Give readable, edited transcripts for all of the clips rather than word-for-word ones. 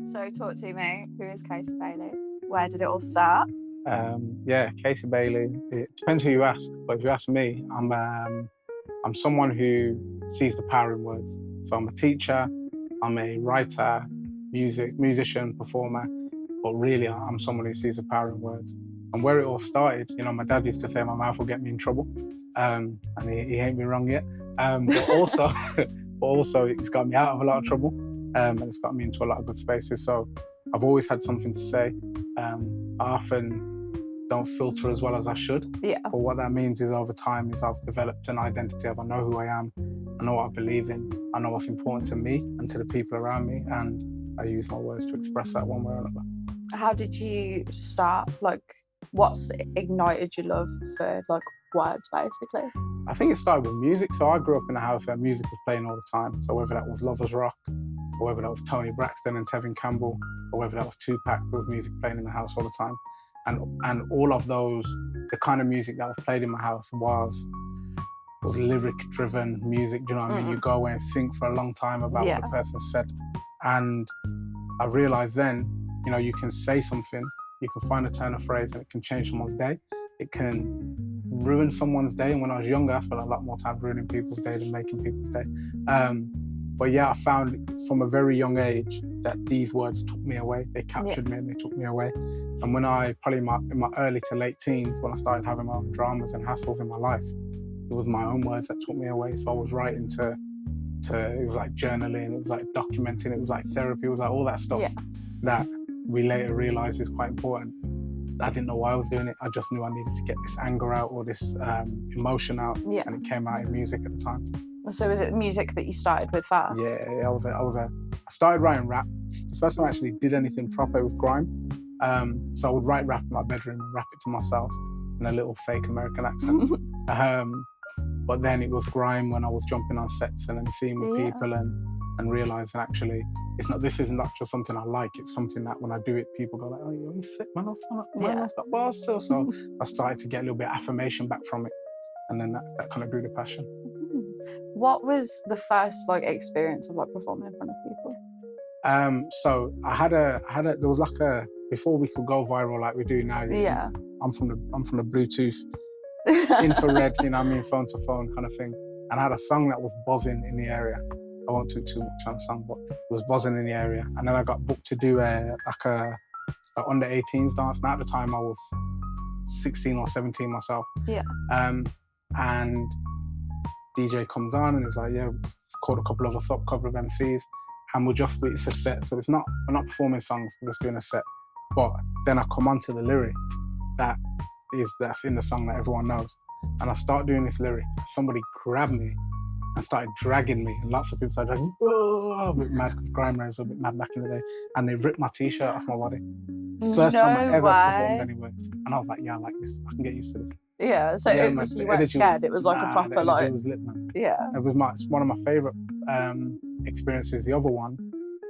So talk to me, who is Casey Bailey? Where did it all start? Yeah, Casey Bailey. It depends who you ask, but if you ask me, I'm someone who sees the power in words. So I'm a teacher, I'm a writer, musician, performer, but really I'm someone who sees the power in words. And where it all started, you know, my dad used to say my mouth will get me in trouble, and he ain't me wrong yet. But also it's got me out of a lot of trouble, and it's got me into a lot of good spaces. So I've always had something to say. I often don't filter as well as I should. Yeah. But what that means is over time is I've developed an identity of I know who I am, I know what I believe in, I know what's important to me and to the people around me, and I use my words to express that one way or another. How did you start? Like, what's ignited your love for like words, basically? I think it started with music. So I grew up in a house where music was playing all the time. So whether that was Lovers Rock, or whether that was Tony Braxton and Tevin Campbell, or whether that was Tupac with music playing in the house all the time. And all of those, the kind of music that was played in my house was lyric-driven music, do you know what I mean? You go away and think for a long time about what the person said. And I realized then, you know, you can say something, you can find a turn of phrase and it can change someone's day. It can ruin someone's day. And when I was younger, I spent a lot more time ruining people's day than making people's day. But yeah, I found from a very young age that these words took me away. They captured me and they took me away. And when I, probably in my early to late teens, when I started having my own dramas and hassles in my life, it was my own words that took me away. So I was writing to it was like journaling, it was like documenting, it was like therapy, it was like all that stuff that we later realized is quite important. I didn't know why I was doing it. I just knew I needed to get this anger out or this emotion out, and it came out in music at the time. So was it music that you started with first? Yeah, I started writing rap. The first time I actually did anything proper, it was grime. So I would write rap in my bedroom and rap it to myself in a little fake American accent. But then it was grime when I was jumping on sets and then seeing with people and realising actually this is not just something I like, it's something that when I do it, people go like, oh, you're sick, man, that's got bars still. So I started to get a little bit of affirmation back from it. And then that kind of grew the passion. What was the first like experience of like performing in front of people? So there was like before we could go viral like we do now. Yeah. I'm from the Bluetooth, infrared, you know what I mean, phone to phone kind of thing. And I had a song that was buzzing in the area. I won't do too much on the song, but it was buzzing in the area. And then I got booked to do a under 18s dance. And at the time I was 16 or 17 myself. Yeah. And DJ comes on and he's like, yeah, called a couple of us up, a couple of MCs, and it's a set. So we're not performing songs, we're just doing a set. But then I come onto the lyric that's in the song that everyone knows. And I start doing this lyric. Somebody grabbed me and started dragging me. And lots of people started dragging me. Oh, a bit mad, because grime raves were a bit mad back in the day. And they ripped my t-shirt off my body. First time I ever performed anywhere. And I was like, yeah, I like this. I can get used to this. Yeah, so you weren't scared. It was like a proper like. It was lit, man. Yeah. It's one of my favourite experiences. The other one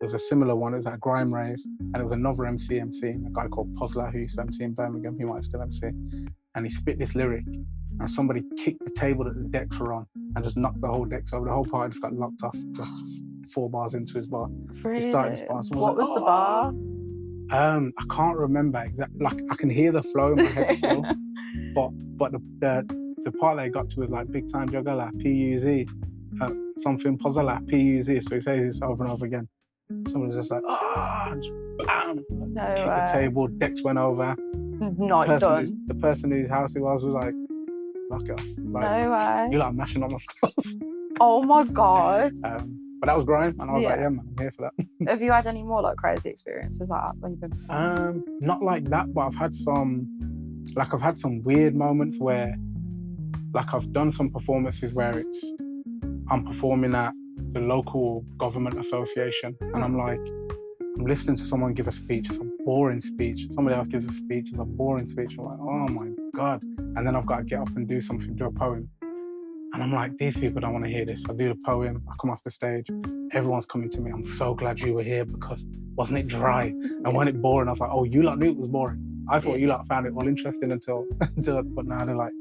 was a similar one. It was at a grime rave, and it was another MCing, a guy called Puzzler who used to MC in Birmingham. He might still MC, and he spit this lyric, and somebody kicked the table that the decks were on and just knocked the whole decks over. The whole party just got locked off. Just 4 bars into his bar. Really? He started his bar. What was the bar? I can't remember exactly. Like I can hear the flow in my head still, but the part that I got to was like big time jugger, like PUZ, something puzzle like PUZ. So he says this over and over again. Someone's just like, just bam, No kicked the table, decks went over. Not done. The person whose house it was like, knock it off. Like, no way. You're like mashing up my stuff. Oh my God. But that was grime, and I was like, yeah, man, I'm here for that. Have you had any more like crazy experiences like that when you've been? Not like that, but I've had some weird moments where, like, I've done some performances where I'm performing at the local government association, and I'm listening to someone give a speech, it's a boring speech. Somebody else gives a speech, it's a boring speech. I'm like, oh my God. And then I've got to get up and do something, do a poem. And I'm like, these people don't want to hear this. I do the poem, I come off the stage, everyone's coming to me, I'm so glad you were here because wasn't it dry? And when it boring, I was like, oh, you lot knew it was boring. I thought you lot found it all interesting until but now they're like,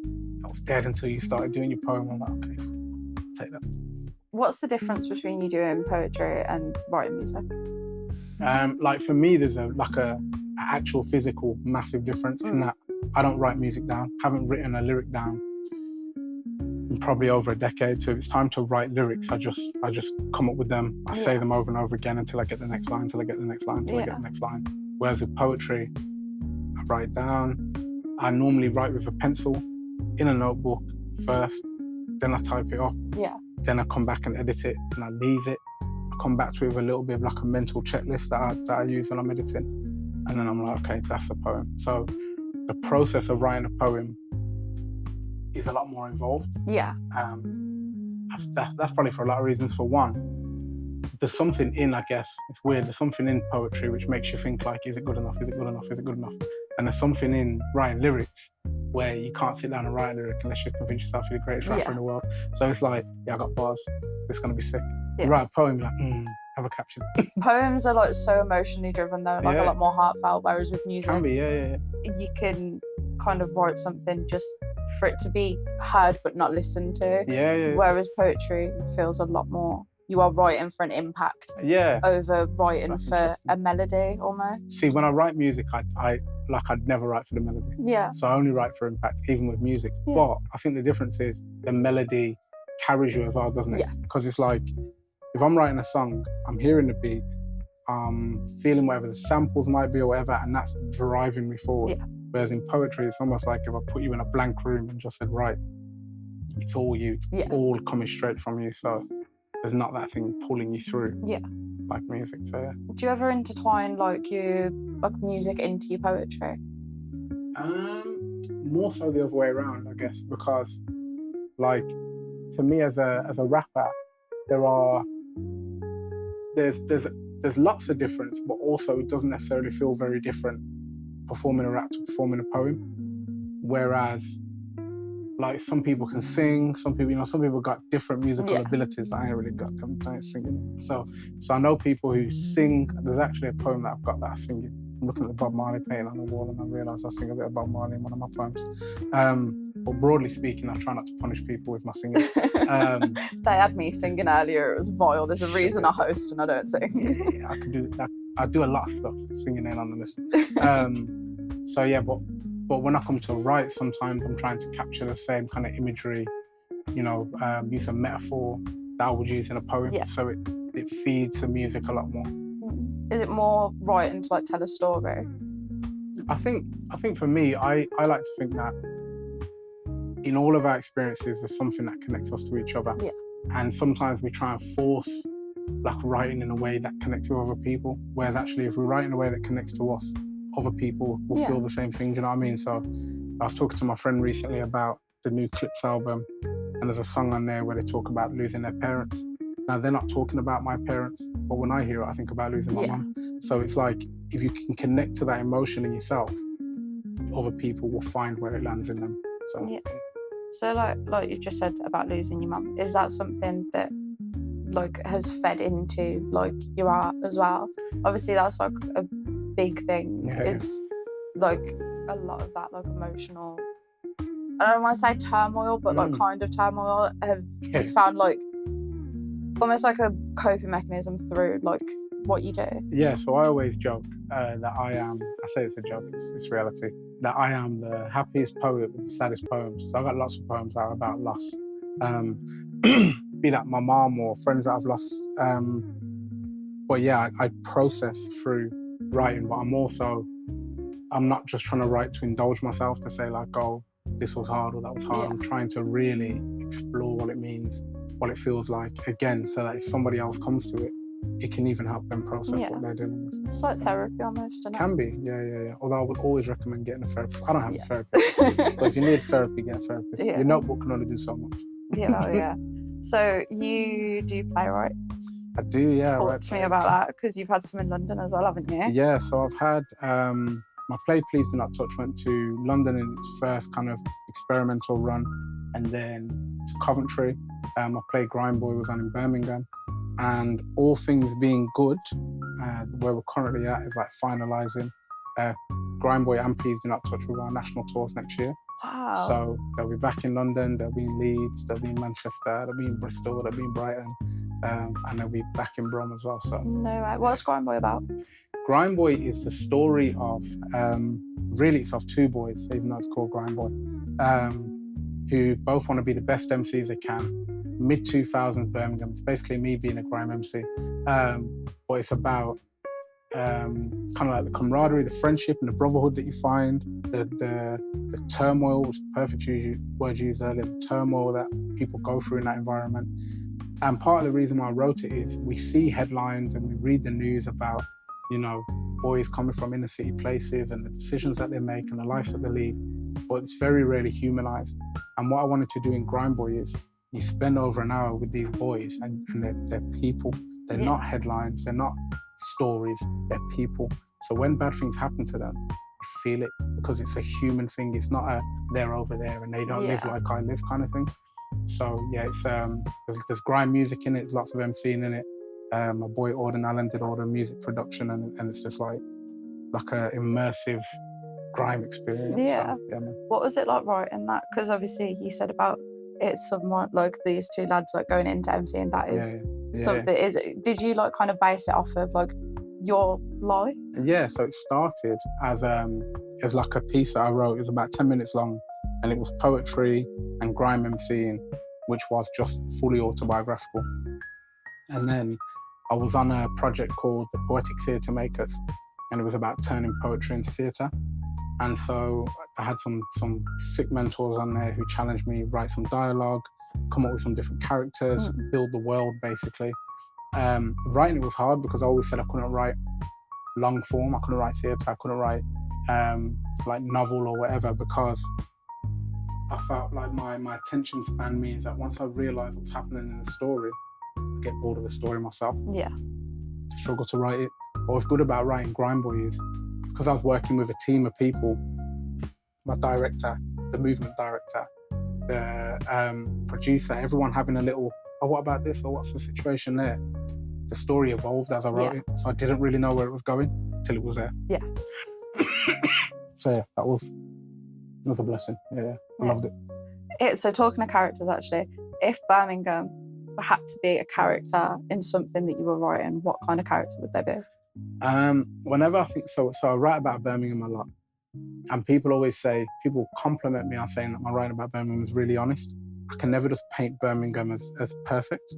I was dead until you started doing your poem. I'm like, okay, I'll take that. What's the difference between you doing poetry and writing music? Like for me, there's a actual physical massive difference in that I don't write music down. Haven't written a lyric down in probably over a decade. So if it's time to write lyrics, I just come up with them. I say them over and over again until I get the next line, until I get the next line, until I get the next line. Whereas with poetry, I write down. I normally write with a pencil in a notebook first, then I type it up. Yeah. Then I come back and edit it, and I leave it. I come back to it with a little bit of like a mental checklist that I use when I'm editing. And then I'm like, okay, that's a poem. So the process of writing a poem is a lot more involved. Yeah. That's probably for a lot of reasons. For one, there's something in, I guess, it's weird, there's something in poetry which makes you think like, is it good enough? Is it good enough? Is it good enough? And there's something in writing lyrics where you can't sit down and write a lyric unless you convince yourself you're the greatest rapper in the world. So it's like, yeah, I got bars. This is going to be sick. Yeah. You write a poem, you're like, have a caption. Poems are like so emotionally driven though, like a lot more heartfelt, whereas with music, can be, you can kind of write something just for it to be heard but not listened to. Whereas poetry feels a lot more, you are writing for an impact over writing for a melody almost. See, when I write music, I'd never write for the melody. Yeah. So I only write for impact, even with music. Yeah. But I think the difference is the melody carries you as well, doesn't it? Yeah. Because it's like, if I'm writing a song, I'm hearing the beat, feeling whatever the samples might be or whatever, and that's driving me forward. Yeah. Whereas in poetry, it's almost like if I put you in a blank room and just said, right, it's all you, it's all coming straight from you. So there's not that thing pulling you through. Yeah. Like music, so yeah. Do you ever intertwine like your music into your poetry? More so the other way around, I guess, because like to me as a rapper, there's lots of difference, but also it doesn't necessarily feel very different performing a rap to performing a poem. Whereas like some people can sing, some people got different musical abilities that I ain't really got them singing. So I know people who sing. There's actually a poem that I've got that I sing it. I'm looking at the Bob Marley painting on the wall and I realise I sing a bit of Bob Marley in one of my poems. But broadly speaking, I try not to punish people with my singing. They had me singing earlier, it was vile. There's a reason I host and I don't sing. Yeah, I can do that. I do a lot of stuff, singing in on the list. So yeah, but when I come to write, sometimes I'm trying to capture the same kind of imagery, use a metaphor that I would use in a poem. Yeah. So it feeds the music a lot more. Is it more writing to like tell a story? I think for me, I like to think that in all of our experiences, there's something that connects us to each other. Yeah. And sometimes we try and force like writing in a way that connects with other people. Whereas actually, if we write in a way that connects to us, other people will feel the same thing. Do you know what I mean? So I was talking to my friend recently about the new Clips album, and there's a song on there where they talk about losing their parents. Now, they're not talking about my parents, but when I hear it, I think about losing my mum. So it's like, if you can connect to that emotion in yourself, other people will find where it lands in them. So So like you just said about losing your mum, is that something that like has fed into like your art as well? Obviously that's like a big thing, is like a lot of that like emotional, I don't want to say turmoil, but like kind of turmoil, have you found like almost like a coping mechanism through like what you do? Yeah, so I always joke that I say it's a joke, it's reality, that I am the happiest poet with the saddest poems. So I've got lots of poems that are about loss. Be that my mom or friends that I've lost. But yeah, I process through writing, but I'm not just trying to write to indulge myself, to say like, oh, this was hard or that was hard. I'm trying to really explore what it means, what it feels like, again, so that if somebody else comes to it, it can even help them process what they're dealing with. It's like therapy almost, isn't it? Can be, yeah. Although I would always recommend getting a therapist. I don't have a therapist, but if you need therapy, get a therapist. Your notebook can only do so much. So you do playwrights? I do, yeah. Talk to me about that, because you've had some in London as well, haven't you? Yeah, so I've had, my play Please Do Not Touch went to London in its first kind of experimental run, and then to Coventry. My play Grime was on in Birmingham. And all things being good, where we're currently at is like finalising Grime and Please Do Not Touch with our national tours next year. Wow. So they'll be back in London, they'll be in Leeds, they'll be in Manchester, they'll be in Bristol, they'll be in Brighton, and they'll be back in Brum as well. So no way. What's Grime Boy about? Grime Boy is the story of, really it's of two boys, even though it's called Grime Boy, who both want to be the best MCs they can. Mid-2000s Birmingham, it's basically me being a grime MC. But it's about kind of like the camaraderie, the friendship and the brotherhood that you find, the turmoil, was the perfect word used earlier, the turmoil that people go through in that environment. And part of the reason why I wrote it is we see headlines and we read the news about, you know, boys coming from inner city places and the decisions that they make and the life that they lead, but it's very rarely humanized. And what I wanted to do in Grime Boy is you spend over an hour with these boys and they're people. They're not headlines, they're not stories, they're people. So when bad things happen to them, you feel it because it's a human thing. It's not a they're over there and they don't live like I live kind of thing. So yeah, it's there's grime music in it, there's lots of MCing in it. My boy Auden Allen did all the music production and it's just like a immersive grime experience. Yeah. So, yeah, man. What was it like writing that? Because obviously you said about it's somewhat like these two lads like going into MC and that is something. Is did you like kind of base it off of like your life? Yeah, so it started as like a piece that I wrote. It was about 10 minutes long and it was poetry and grime MCing, which was just fully autobiographical. And then I was on a project called the Poetic Theatre Makers and it was about turning poetry into theatre. And so I had some sick mentors on there who challenged me, write some dialogue, come up with some different characters, build the world, basically. Writing it was hard because I always said I couldn't write long form, I couldn't write theatre, I couldn't write like novel or whatever because I felt like my attention span means that once I realise what's happening in the story, I get bored of the story myself. Yeah. Struggle to write it. What was good about writing Grime Boy is because I was working with a team of people, my director, the movement director, the producer, everyone having a little, oh, what about this? Or what's the situation there? The story evolved as I wrote it. So I didn't really know where it was going till it was there. Yeah. So yeah, that was a blessing. Yeah, I loved it. So talking of characters, actually, if Birmingham had to be a character in something that you were writing, what kind of character would they be? Whenever I think so I write about Birmingham a lot. And people compliment me on saying that my writing about Birmingham is really honest. I can never just paint Birmingham as perfect,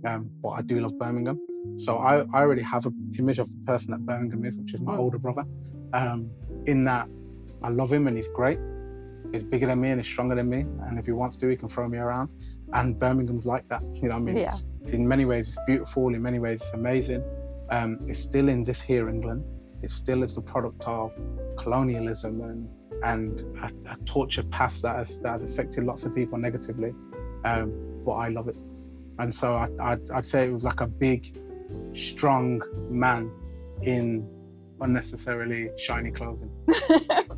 but I do love Birmingham. So I already have an image of the person that Birmingham is, which is my older brother. In that, I love him and he's great. He's bigger than me and he's stronger than me. And if he wants to, he can throw me around. And Birmingham's like that, you know what I mean? Yeah. In many ways, it's beautiful. In many ways, it's amazing. It's still in this here England. It still is the product of colonialism and a tortured past that has affected lots of people negatively. But I love it. And so I'd say it was like a big, strong man in unnecessarily shiny clothing.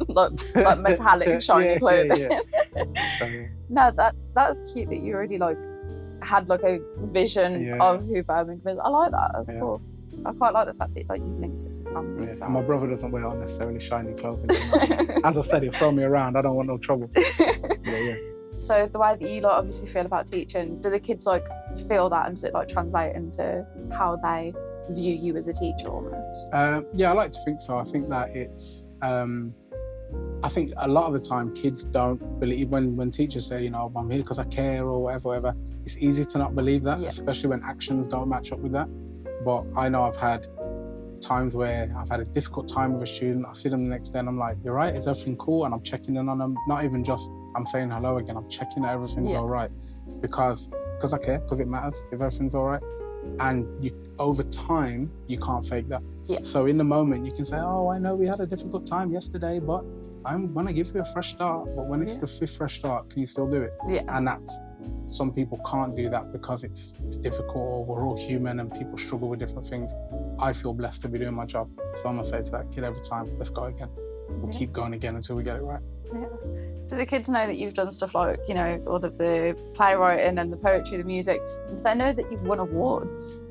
like metallic shiny clothing. So, no, that's cute that you already like had like a vision of who Birmingham is. I like that. That's cool. I quite like the fact that like you linked it to family. Yeah. And my brother doesn't wear unnecessarily shiny clothing. As I said, he'll throw me around. I don't want no trouble. So the way that you like obviously feel about teaching, do the kids like feel that and does it like translate into how they view you as a teacher almost? Yeah, I like to think so. I think that it's I think a lot of the time kids don't believe when teachers say, you know, I'm here because I care or whatever. It's easy to not believe that, especially when actions don't match up with that. But I know I've had times where I've had a difficult time with a student. I see them the next day and I'm like, you're right, is everything cool? And I'm checking in on them. Not even just I'm saying hello again, I'm checking that everything's all right. Because I care, because it matters if everything's all right. And over time, you can't fake that. Yeah. So in the moment, you can say, oh, I know we had a difficult time yesterday, but I'm going to give you a fresh start. But when it's the fifth fresh start, can you still do it? Yeah. And some people can't do that because it's difficult or we're all human and people struggle with different things. I feel blessed to be doing my job. So I'm going to say to that kid every time, let's go again. We'll keep going again until we get it right. Yeah. Do the kids know that you've done stuff like, you know, all of the playwriting and the poetry, the music? Do they know that you've won awards?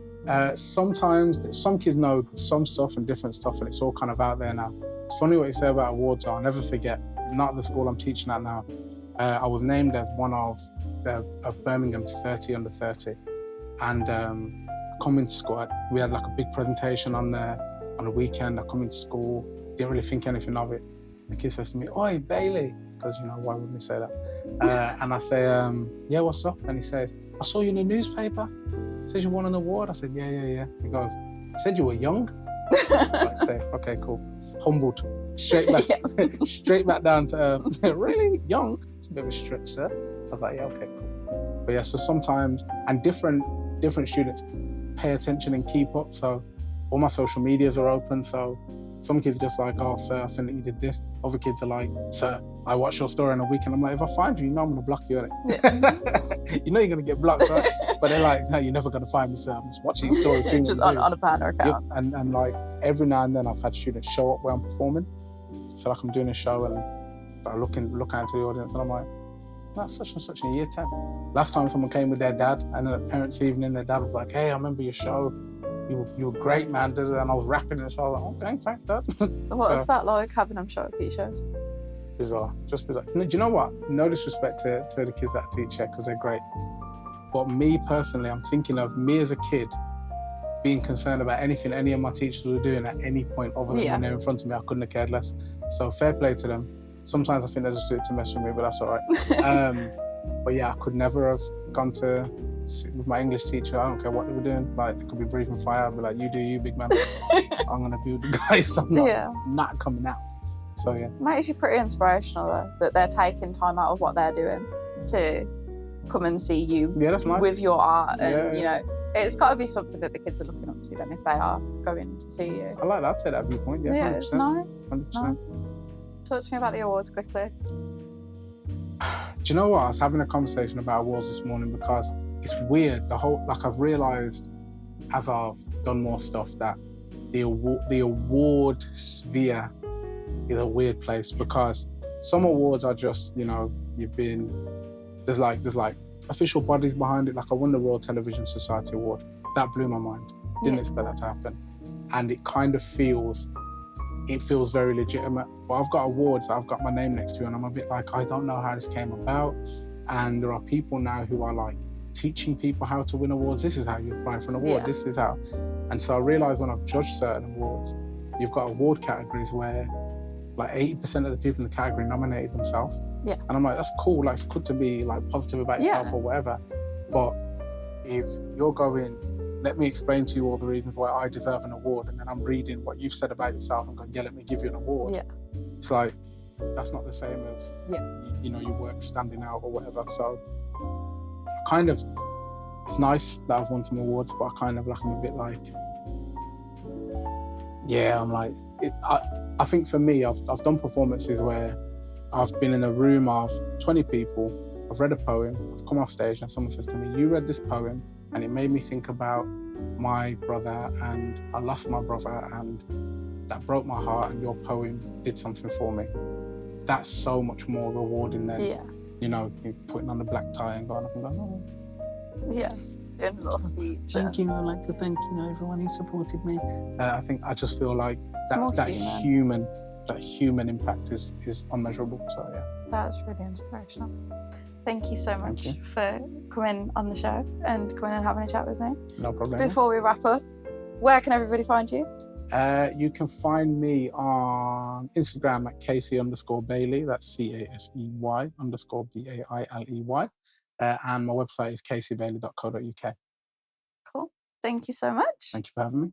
Sometimes, some kids know some stuff and different stuff and it's all kind of out there now. It's funny what you say about awards. I'll never forget. not the school I'm teaching at now. I was named as one of Birmingham's 30 under 30. And I come into school, we had like a big presentation on the weekend. I come into school, didn't really think anything of it. The kid says to me, "Oi, Bailey," because, you know, why wouldn't he say that? And I say, "Yeah, what's up?" And he says, "I saw you in the newspaper. It says you won an award." I said, yeah. He goes, "I said you were young." Like, safe, okay, cool. Humbled, straight back, straight back down to earth. Really young? It's a bit of a stretch, sir. I was like, yeah, okay, cool. But yeah, so sometimes, and different students pay attention and keep up. So all my social medias are open. So some kids are just like, "Oh, sir, I seen that you did this." Other kids are like, "Sir, I watched your story on a weekend." I'm like, if I find you, you know I'm gonna block you, innit? You know you're gonna get blocked, right? But they're like, "No, you're never gonna find me, sir. I'm just watching your story." Just on a banner account. Yep. And like every now and then I've had students show up where I'm performing. So like I'm doing a show and I look out into the audience and I'm like, "That's such and such in year 10. Last time someone came with their dad, and then at parents' evening, their dad was like, "Hey, I remember your show. You were great, man." And I was rapping and so I was like, "Okay, thanks, Dad." What's that like, having them show up at your shows? Bizarre, just bizarre. Do you know what? No disrespect to the kids that I teach here, because they're great. But me personally, I'm thinking of me as a kid being concerned about anything any of my teachers were doing at any point other than when they're in front of me. I couldn't have cared less. So fair play to them. Sometimes I think they just do it to mess with me, but that's all right. But yeah, I could never have gone to sit with my English teacher. I don't care what they were doing. Like, they could be breathing fire. I'd be like, "You do you, big man." I'm gonna be with the guys. So I'm not coming out. So yeah. Makes you pretty inspirational though, that they're taking time out of what they're doing to come and see you that's nice. with your art. And you know, it's got to be something that the kids are looking up to then if they are going to see you. I like that. I'll take that viewpoint. Yeah, yeah, 100%. it's nice. 100%. It's nice. Talk to me about the awards quickly. Do you know what? I was having a conversation about awards this morning because it's weird. I've realised as I've done more stuff that the award sphere is a weird place, because some awards are just, you know, there's like official bodies behind it. Like I won the Royal Television Society Award. That blew my mind. Didn't expect that to happen. And it kind of feels very legitimate. But I've got awards that I've got my name next to, and I'm a bit like, I don't know how this came about. And there are people now who are like teaching people how to win awards. This is how you apply for an award. This is how. And so I realised when I've judged certain awards, you've got award categories where like 80% of the people in the category nominated themselves. And I'm like, that's cool. Like, it's good to be like positive about yourself or whatever. But if you're going, "Let me explain to you all the reasons why I deserve an award," and then I'm reading what you've said about yourself and going, "Yeah, let me give you an award." It's like, that's not the same as, you know, your work standing out or whatever. So kind of, it's nice that I've won some awards, but I'm a bit like, I'm like, I think for me, I've done performances where I've been in a room of 20 people, I've read a poem, I've come off stage and someone says to me, "You read this poem and it made me think about my brother, and I lost my brother, and that broke my heart, and your poem did something for me." That's so much more rewarding than, you know, putting on the black tie and going up and going, "Oh." Doing a little speech. Thank you. I'd like to thank, you know, everyone who supported me. I just feel like that human impact is unmeasurable. So yeah. That's really inspirational. Thank you so much for coming on the show and coming and having a chat with me. No problem. Before we wrap up, where can everybody find you? You can find me on Instagram at Casey_Bailey. That's CASEY_BAILEY. And my website is caseybailey.co.uk. Cool. Thank you so much. Thank you for having me.